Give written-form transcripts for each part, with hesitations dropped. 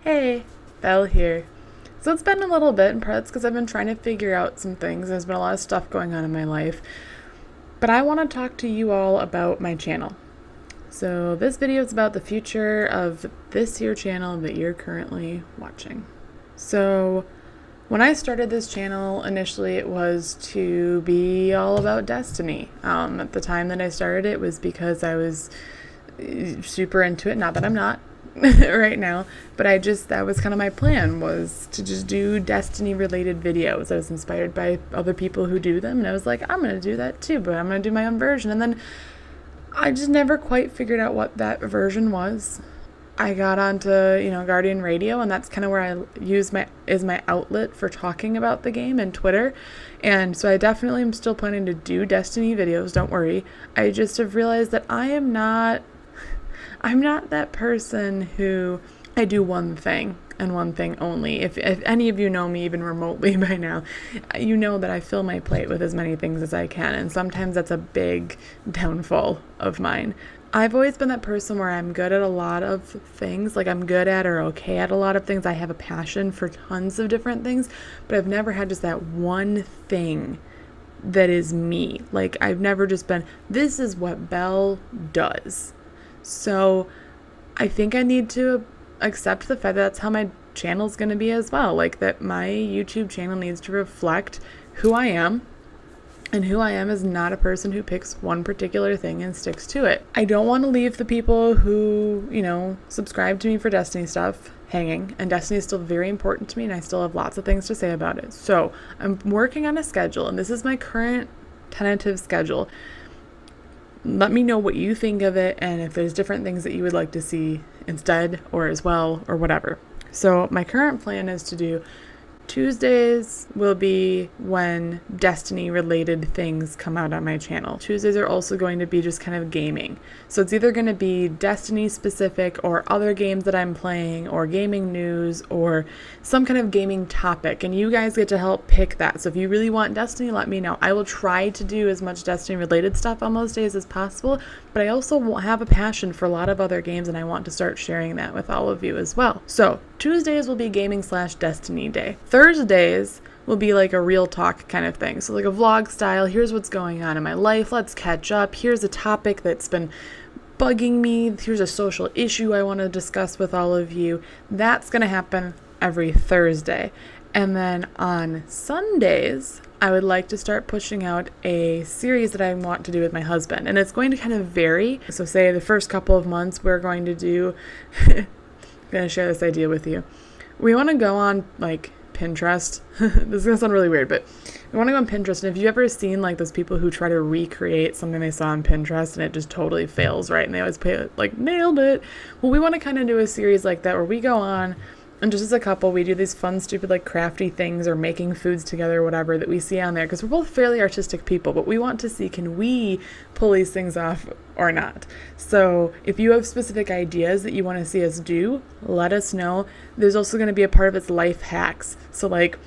Hey, Belle here. So it's been a little bit, and part that's because I've been trying to figure out some things. There's been a lot of stuff going on in my life. But I want to talk to you all about my channel. So this video is about the future of this here channel that you're currently watching. So when I started this channel, initially it was to be all about Destiny. At the time that I started it was because I was super into it. Not that I'm not right now, but that was kind of my plan, was to just do Destiny related videos. I was inspired by other people who do them, and I was like, I'm going to do that too, but I'm going to do my own version. And then I just never quite figured out what that version was. I got onto, Guardian Radio, and that's kind of where I use my outlet for talking about the game, and Twitter. And so I definitely am still planning to do Destiny videos, don't worry. I just have realized that I'm not that person who I do one thing and one thing only. If any of you know me even remotely by now, you know that I fill my plate with as many things as I can, and sometimes that's a big downfall of mine. I've always been that person where I'm good at a lot of things, like I'm good at or okay at a lot of things. I have a passion for tons of different things, but I've never had just that one thing that is me. Like I've never just been, this is what Belle does. So I think I need to accept the fact that that's how my channel's going to be as well. Like that my YouTube channel needs to reflect who I am. And who I am is not a person who picks one particular thing and sticks to it. I don't want to leave the people who, subscribe to me for Destiny stuff hanging. And Destiny is still very important to me, and I still have lots of things to say about it. So I'm working on a schedule, and this is my current tentative schedule. Let me know what you think of it, and if there's different things that you would like to see instead or as well or whatever. So my current plan is to do Tuesdays will be when Destiny related things come out on my channel. Tuesdays are also going to be just kind of gaming. So it's either going to be Destiny specific or other games that I'm playing or gaming news or some kind of gaming topic. And you guys get to help pick that. So if you really want Destiny, let me know. I will try to do as much Destiny related stuff on those days as possible, but I also have a passion for a lot of other games, and I want to start sharing that with all of you as well. So Tuesdays will be gaming/Destiny day. Thursdays will be like a real talk kind of thing. So like a vlog style, here's what's going on in my life, let's catch up, here's a topic that's been bugging me, here's a social issue I want to discuss with all of you. That's going to happen every Thursday. And then on Sundays, I would like to start pushing out a series that I want to do with my husband. And it's going to kind of vary. So say the first couple of months we're going to do I'm going to share this idea with you. We want to go on like Pinterest. This is going to sound really weird, but we want to go on Pinterest. And if you've ever seen like those people who try to recreate something they saw on Pinterest and it just totally fails, right? And they always play like nailed it. Well, we want to kind of do a series like that where we go on and just as a couple, we do these fun, stupid, like crafty things or making foods together or whatever that we see on there, because we're both fairly artistic people, but we want to see, can we pull these things off or not? So if you have specific ideas that you want to see us do, let us know. There's also going to be a part of it's life hacks. So like,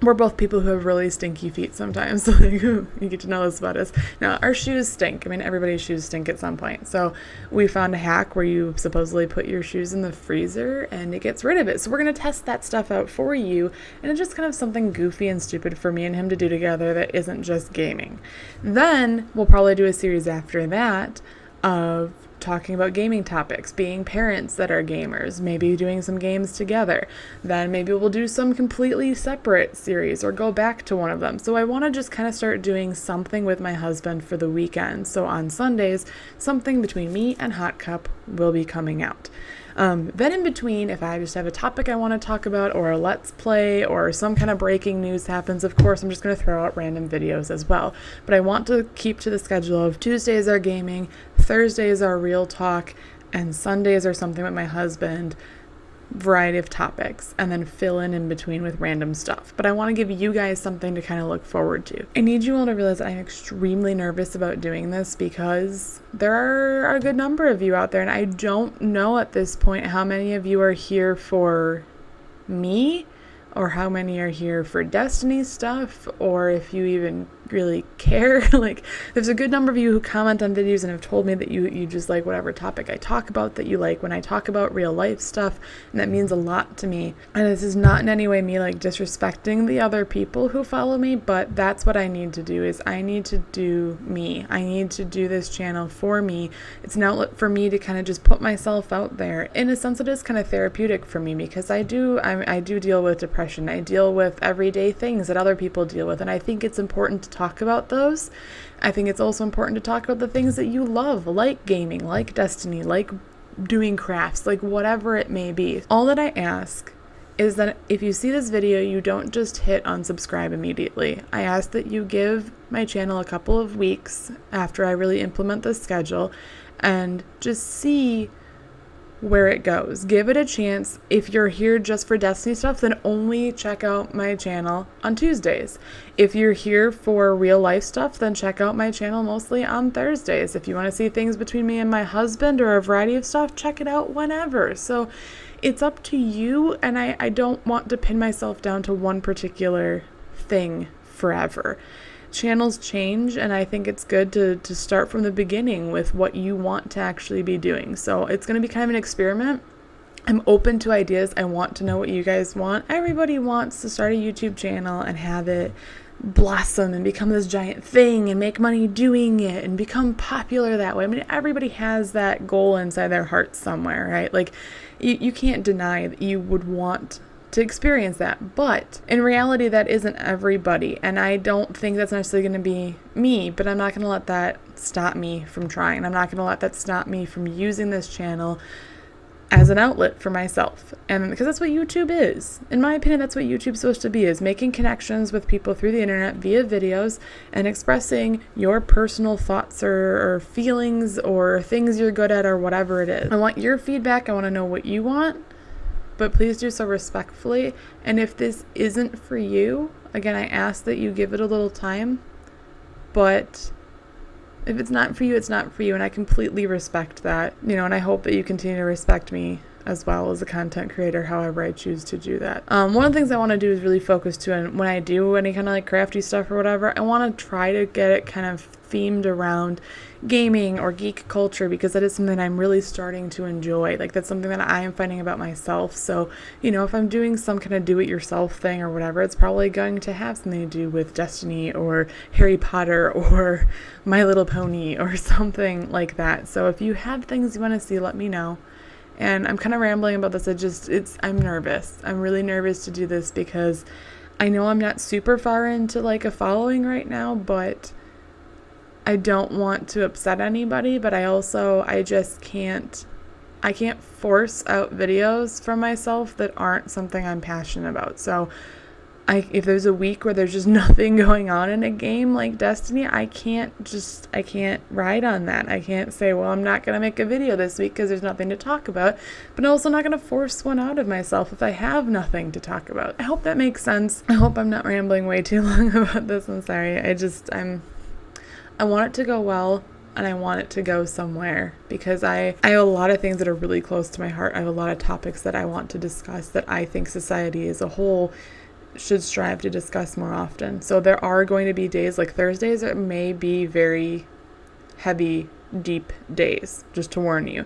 we're both people who have really stinky feet sometimes. So like, you get to know this about us. Now, our shoes stink. I mean, everybody's shoes stink at some point. So we found a hack where you supposedly put your shoes in the freezer and it gets rid of it. So we're going to test that stuff out for you. And it's just kind of something goofy and stupid for me and him to do together that isn't just gaming. Then we'll probably do a series after that of talking about gaming topics, being parents that are gamers, maybe doing some games together. Then maybe we'll do some completely separate series or go back to one of them. So I want to just kind of start doing something with my husband for the weekend. So on Sundays, something between me and Hot Cup will be coming out. Then in between, if I just have a topic I want to talk about or a let's play or some kind of breaking news happens, of course, I'm just going to throw out random videos as well. But I want to keep to the schedule of Tuesdays are gaming, Thursdays are real talk, and Sundays are something with my husband, variety of topics, and then fill in between with random stuff. But I want to give you guys something to kind of look forward to. I need you all to realize that I'm extremely nervous about doing this because there are a good number of you out there, and I don't know at this point how many of you are here for me or how many are here for Destiny stuff, or if you even really care. Like, there's a good number of you who comment on videos and have told me that you just like whatever topic I talk about, that you like when I talk about real life stuff, and that means a lot to me. And this is not in any way me like disrespecting the other people who follow me, but that's what I need to do. Is I need to do me. I need to do this channel for me. It's an outlet for me to kind of just put myself out there. In a sense, it is kind of therapeutic for me, because I do deal with depression. I deal with everyday things that other people deal with, and I think it's important to talk about those. I think it's also important to talk about the things that you love, like gaming, like Destiny, like doing crafts, like whatever it may be. All that I ask is that if you see this video, you don't just hit unsubscribe immediately. I ask that you give my channel a couple of weeks after I really implement the schedule and just see where it goes. Give it a chance. If you're here just for Destiny stuff, then only check out my channel on Tuesdays. If you're here for real life stuff, then check out my channel mostly on Thursdays. If you want to see things between me and my husband or a variety of stuff, check it out whenever. So it's up to you, and I don't want to pin myself down to one particular thing forever. Channels change, and I think it's good to start from the beginning with what you want to actually be doing. So it's going to be kind of an experiment. I'm open to ideas. I want to know what you guys want. Everybody wants to start a YouTube channel and have it blossom and become this giant thing and make money doing it and become popular that way. I mean, everybody has that goal inside their heart somewhere, right? Like, you can't deny that you would want to experience that, but in reality that isn't everybody, and I don't think that's necessarily going to be me, but I'm not going to let that stop me from trying. I'm not going to let that stop me from using this channel as an outlet for myself, and because that's what YouTube is. In my opinion, that's what YouTube's supposed to be, is making connections with people through the internet via videos and expressing your personal thoughts or feelings or things you're good at or whatever it is. I want your feedback. I want to know what you want, but please do so respectfully. And if this isn't for you, again, I ask that you give it a little time. But if it's not for you, it's not for you. And I completely respect that, and I hope that you continue to respect me as well as a content creator, however I choose to do that. One of the things I want to do is really focus to, and when I do any kind of like crafty stuff or whatever, I want to try to get it kind of themed around gaming or geek culture, because that is something I'm really starting to enjoy. Like, that's something that I am finding about myself. So, if I'm doing some kind of do-it-yourself thing or whatever, it's probably going to have something to do with Destiny or Harry Potter or My Little Pony or something like that. So if you have things you want to see, let me know. And I'm kind of rambling about this. I'm nervous. I'm really nervous to do this because I know I'm not super far into like a following right now, but I don't want to upset anybody, but I just can't force out videos from myself that aren't something I'm passionate about. So if there's a week where there's just nothing going on in a game like Destiny, I can't ride on that. I can't say, well, I'm not going to make a video this week because there's nothing to talk about, but I'm also not going to force one out of myself if I have nothing to talk about. I hope that makes sense. I hope I'm not rambling way too long about this. I'm sorry. I want it to go well, and I want it to go somewhere, because I have a lot of things that are really close to my heart. I have a lot of topics that I want to discuss that I think society as a whole should strive to discuss more often. So there are going to be days like Thursdays that may be very heavy, deep days, just to warn you.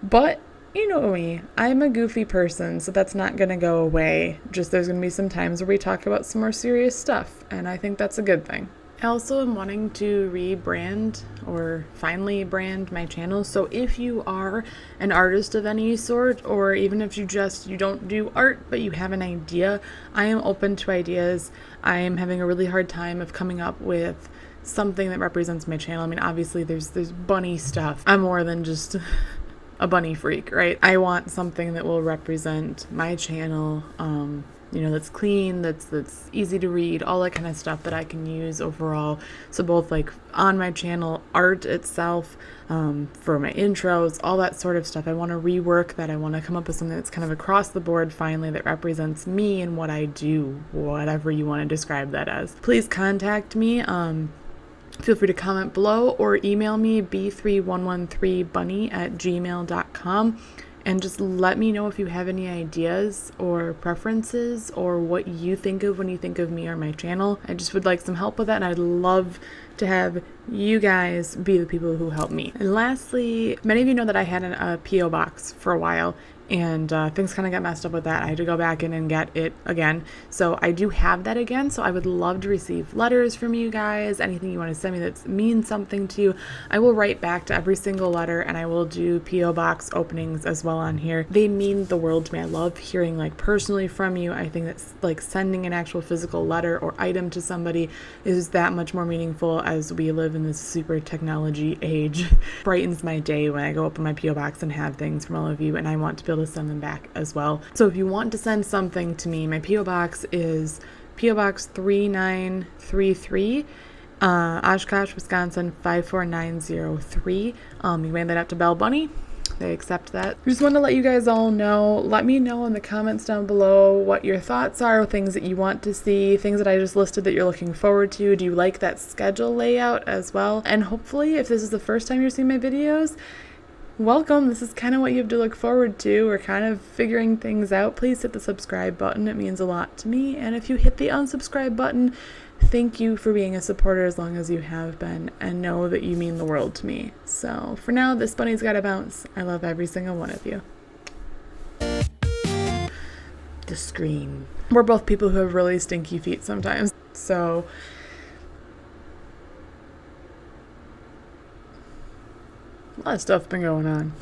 But you know me, I'm a goofy person, so that's not going to go away. Just there's going to be some times where we talk about some more serious stuff, and I think that's a good thing. I also am wanting to rebrand or finally brand my channel. So if you are an artist of any sort, or even if you don't do art but you have an idea, I am open to ideas. I am having a really hard time of coming up with something that represents my channel. I mean, obviously there's bunny stuff. I'm more than just a bunny freak, right? I want something that will represent my channel, that's clean, that's easy to read, all that kind of stuff that I can use overall. So both like on my channel, art itself, for my intros, all that sort of stuff. I want to rework that. I want to come up with something that's kind of across the board finally that represents me and what I do, whatever you want to describe that as. Please contact me. Feel free to comment below or email me b3113bunny@gmail.com. and just let me know if you have any ideas or preferences or what you think of when you think of me or my channel. I just would like some help with that, and I'd love to have you guys be the people who help me. And lastly, many of you know that I had a P.O. box for a while, and things kind of got messed up with that. I had to go back in and get it again. So I do have that again. So I would love to receive letters from you guys, anything you want to send me that means something to you. I will write back to every single letter, and I will do P.O. box openings as well on here. They mean the world to me. I love hearing like personally from you. I think that's like sending an actual physical letter or item to somebody is that much more meaningful as we live in this super technology age. Brightens my day when I go open my P.O. box and have things from all of you, and I want to be able to send them back as well. So if you want to send something to me, my P.O. box is P.O. Box 3933, Oshkosh, Wisconsin 54903. You can mail that up to Bell Bunny. They accept that. I just want to let you guys all know. Let me know in the comments down below what your thoughts are, things that you want to see, things that I just listed that you're looking forward to. Do you like that schedule layout as well? And hopefully, if this is the first time you're seeing my videos, welcome. This is kind of what you have to look forward to. We're kind of figuring things out. Please hit the subscribe button. It means a lot to me. And if you hit the unsubscribe button, thank you for being a supporter as long as you have been, and know that you mean the world to me. So for now, this bunny's got to bounce. I love every single one of you. The screen. We're both people who have really stinky feet sometimes. So a lot of stuff been going on.